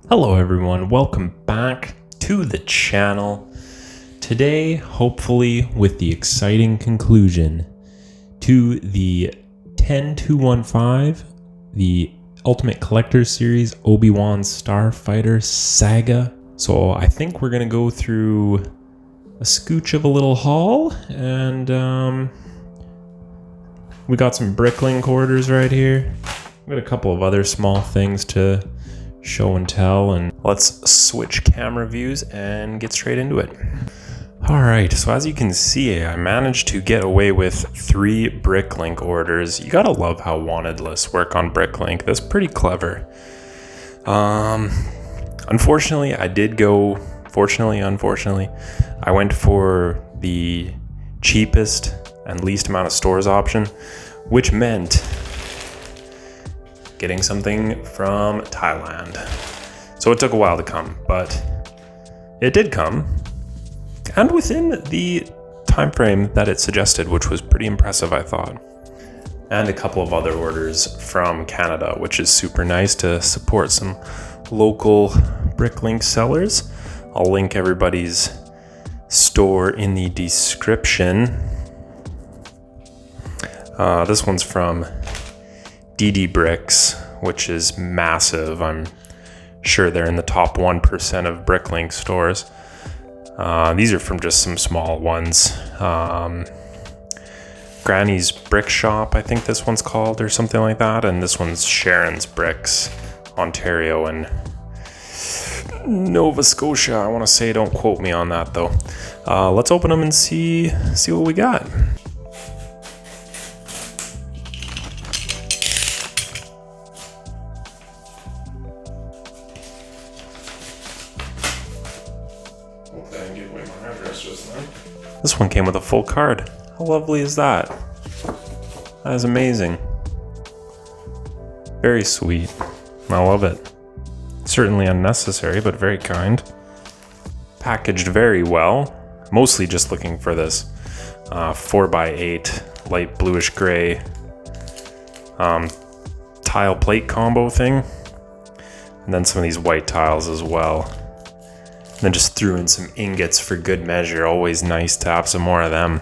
Hello everyone, welcome back to the channel. Today, hopefully with the exciting conclusion to the 10215, the Ultimate Collector Series Obi-Wan Starfighter saga. So I think we're gonna go through a scooch of a little haul, and we got some Bricklink orders right here. We got a couple of other small things to show and tell, and let's switch camera views and get straight into it. All right, so as you can see, I managed to get away with 3 Bricklink orders. You gotta love how wanted lists work on Bricklink. That's pretty clever. Unfortunately, I did go, unfortunately, I went for the cheapest and least amount of stores option, which meant getting something from Thailand. So it took a while to come, but it did come, and within the time frame that it suggested, which was pretty impressive, I thought. And a couple of other orders from Canada, which is super nice to support some local Bricklink sellers. I'll link everybody's store in the description. This one's from DD Bricks, which is massive. I'm sure they're in the top 1% of Bricklink stores. These are from just some small ones. Granny's Brick Shop, I think this one's called, or something like that. And this one's Sharon's Bricks, Ontario and Nova Scotia. I want to say, don't quote me on that though. Let's open them and see what we got. This one came with a full card. How lovely is that? That is amazing. Very sweet. I love it. Certainly unnecessary, but very kind. Packaged very well. Mostly just looking for this 4x8 light bluish gray tile plate combo thing. And then some of these white tiles as well. And then just threw in some ingots for good measure. Always nice to have some more of them.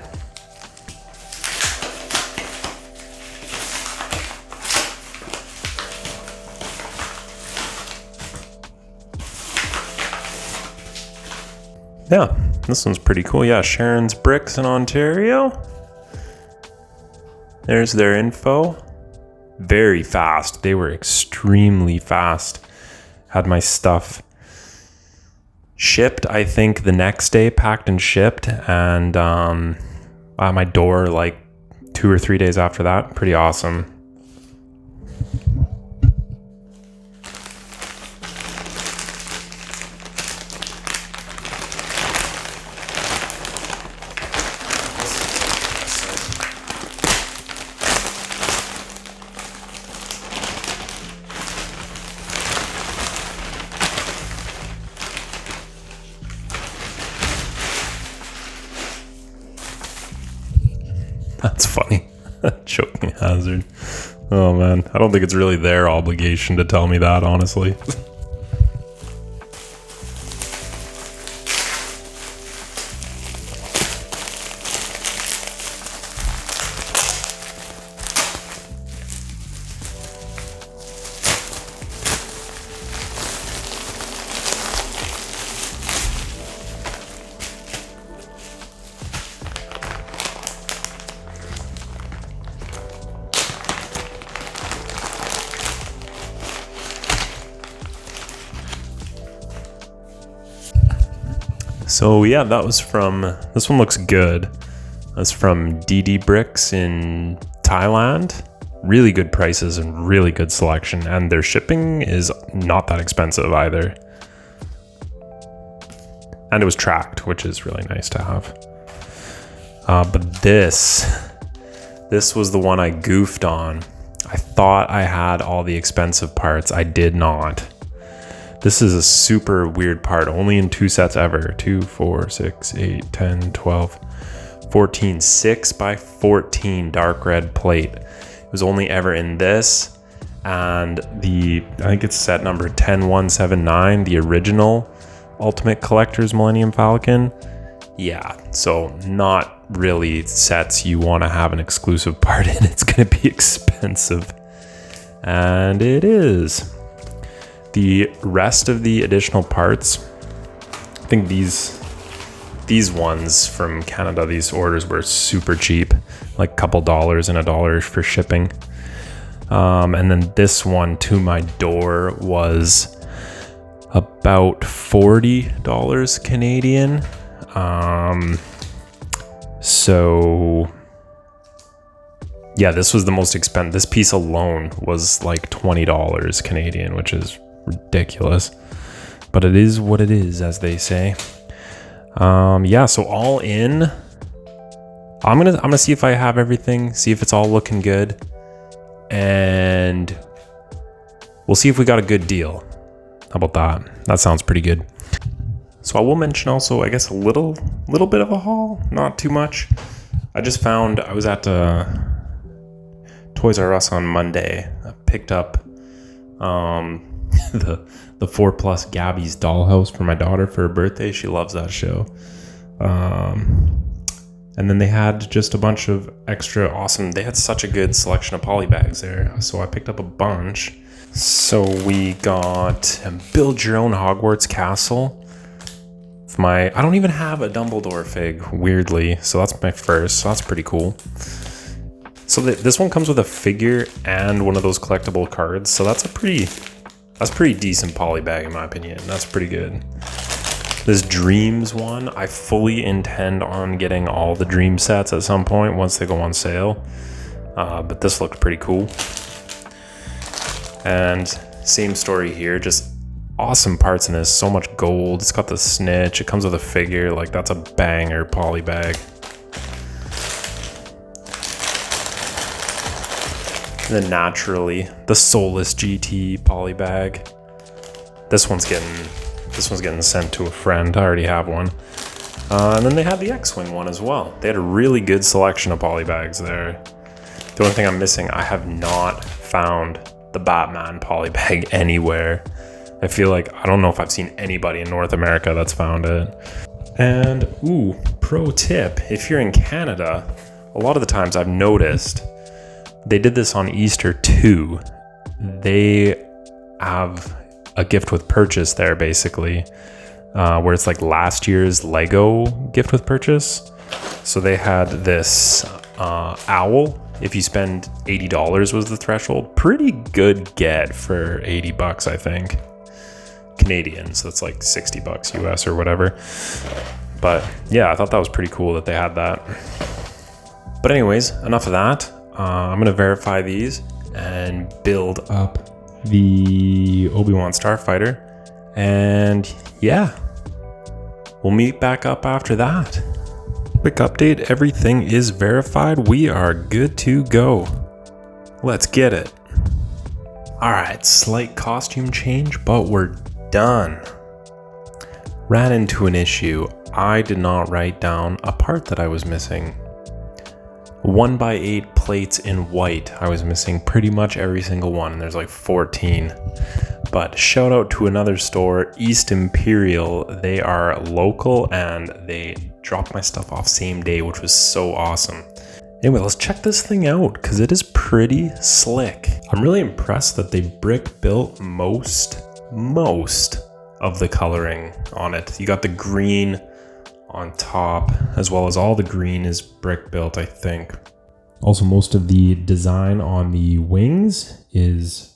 Yeah, this one's pretty cool. Yeah, Sharon's Bricks in Ontario. There's their info. Very fast. They were extremely fast. Had my stuff shipped, I think, the next day, packed and shipped, and at my door like 2 or 3 days after that. Pretty awesome. That's funny. Choking hazard. Oh man, I don't think it's really their obligation to tell me that, honestly. So yeah, that was from, this one looks good. That's from DD Bricks in Thailand. Really good prices and really good selection, and their shipping is not that expensive either. And it was tracked, which is really nice to have. But this was the one I goofed on. I thought I had all the expensive parts. I did not. This is a super weird part, only in 2 sets ever. 2, 4, 6, 8, 10, 12, 14, 6 by 14 dark red plate. It was only ever in this And I think it's set number 10179, the original Ultimate Collector's Millennium Falcon. Yeah, so not really sets you want to have an exclusive part in. It's going to be expensive. And it is. The rest of the additional parts, I think these ones from Canada, these orders were super cheap, like a couple dollars and $1 for shipping. And then this one to my door was about $40 Canadian. So yeah, this was the most expensive. This piece alone was like $20 Canadian, which is ridiculous, but it is what it is, as they say. Yeah, so all in, I'm gonna see if I have everything, see if it's all looking good, and we'll see if we got a good deal. How about that? That sounds pretty good. So I will mention also, I guess, a little bit of a haul, not too much. I just found, I was at Toys R Us on Monday. I picked up the 4+ Gabby's Dollhouse for my daughter for her birthday. She loves that show. And then they had just a bunch of extra awesome, they had such a good selection of poly bags there. So I picked up a bunch. So we got Build Your Own Hogwarts Castle. I don't even have a Dumbledore fig, weirdly. So that's my first, so that's pretty cool. So this one comes with a figure and one of those collectible cards. So that's pretty decent poly bag in my opinion. That's pretty good. This Dreams one, I fully intend on getting all the Dream sets at some point once they go on sale. But this looked pretty cool. And same story here, just awesome parts in this. So much gold. It's got the snitch. It comes with a figure. Like, that's a banger poly bag. And then naturally, the Soulless GT poly bag. This one's getting sent to a friend. I already have one. And then they had the X-Wing one as well. They had a really good selection of poly bags there. The only thing I'm missing, I have not found the Batman poly bag anywhere. I feel like, I don't know if I've seen anybody in North America that's found it. And, ooh, pro tip, if you're in Canada, a lot of the times I've noticed, they did this on Easter too. They have a gift with purchase there, basically, where it's like last year's Lego gift with purchase. So they had this owl. If you spend $80 was the threshold. Pretty good get for $80, I think. Canadian, so it's like $60 US or whatever. But yeah, I thought that was pretty cool that they had that. But anyways, enough of that. I'm gonna verify these and build up the Obi-Wan Starfighter, and yeah, we'll meet back up after that. Quick update, everything is verified. We are good to go. Let's get it. All right, slight costume change, but we're done. Ran into an issue. I did not write down a part that I was missing. 1x8 plates in white. I was missing pretty much every single one, and there's like 14. But shout out to another store, East Imperial. They are local and they dropped my stuff off same day, which was so awesome. Anyway, let's check this thing out because it is pretty slick. I'm really impressed that they've brick built most of the coloring on it. You got the green on top, as well as all the green is brick built, I think. Also, most of the design on the wings is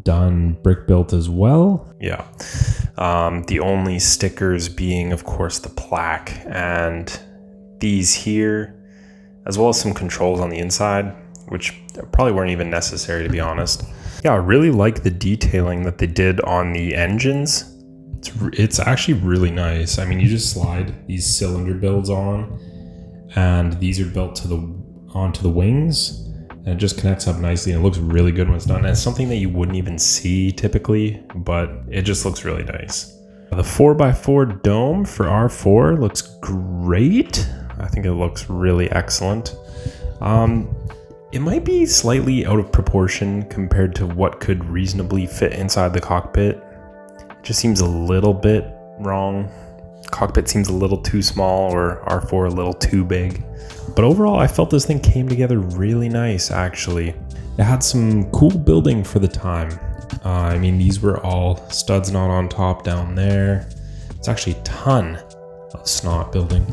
done brick built as well. Yeah. The only stickers being, of course, the plaque and these here, as well as some controls on the inside, which probably weren't even necessary, to be honest. Yeah, I really like the detailing that they did on the engines. It's actually really nice. I mean, you just slide these cylinder builds on, and these are built onto the wings, and it just connects up nicely, and it looks really good when it's done. And it's something that you wouldn't even see typically, but it just looks really nice. The 4x4 dome for R4 looks great. I think it looks really excellent. It might be slightly out of proportion compared to what could reasonably fit inside the cockpit. It just seems a little bit wrong. Cockpit seems a little too small, or R4 a little too big. But overall, I felt this thing came together really nice, actually. It had some cool building for the time. I mean, these were all studs not on top down there. It's actually a ton of snot building.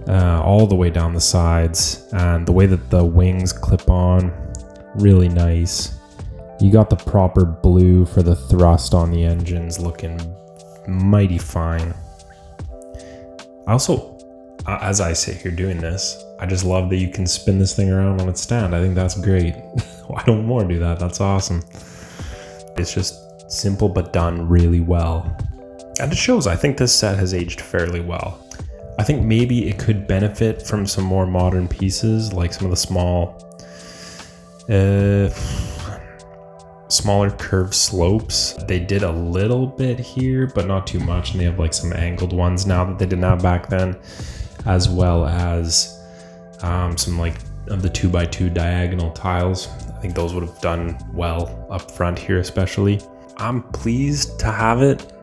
All the way down the sides, and the way that the wings clip on, really nice. You got the proper blue for the thrust on the engines, looking mighty fine. I also, as I sit here doing this, I just love that you can spin this thing around on its stand. I think that's great. Why don't more do that? That's awesome. It's just simple but done really well. And it shows. I think this set has aged fairly well. I think maybe it could benefit from some more modern pieces, like some of the smaller curved slopes. They did a little bit here, but not too much. And they have like some angled ones now that they didn't have back then, as well as some like of the 2x2 diagonal tiles. I think those would have done well up front here, especially. I'm pleased to have it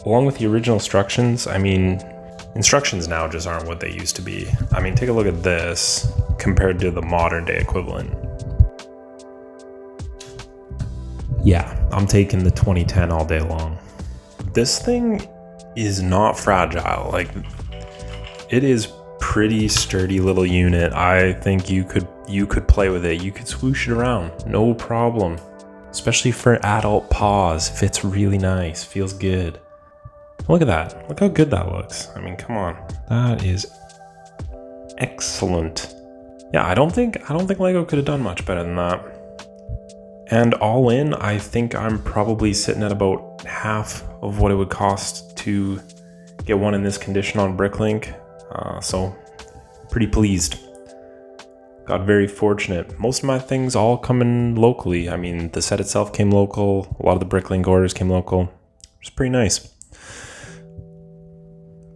along with the original instructions. I mean, instructions now just aren't what they used to be. I mean, take a look at this compared to the modern day equivalent. Yeah, I'm taking the 2010 all day long. This thing is not fragile. Like, it is pretty sturdy little unit. I think you could play with it. You could swoosh it around, no problem. Especially for adult paws, fits really nice, feels good. Look at that. Look how good that looks. I mean, come on. That is excellent. Yeah, I don't think Lego could have done much better than that. And all in, I think I'm probably sitting at about half of what it would cost to get one in this condition on Bricklink. So pretty pleased. Got very fortunate. Most of my things all come in locally. I mean, the set itself came local. A lot of the Bricklink orders came local. It's pretty nice.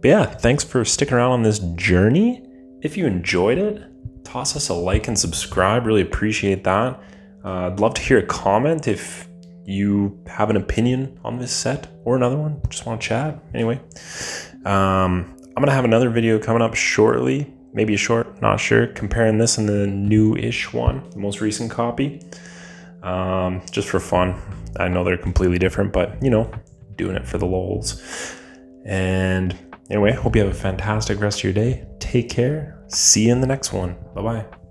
But yeah, thanks for sticking around on this journey. If you enjoyed it, toss us a like and subscribe. Really appreciate that. I'd love to hear a comment if you have an opinion on this set or another one. Just want to chat. Anyway, I'm going to have another video coming up shortly. Maybe a short, not sure. Comparing this and the new-ish one, the most recent copy. Just for fun. I know they're completely different, but, you know, doing it for the lols. And anyway, hope you have a fantastic rest of your day. Take care. See you in the next one. Bye-bye.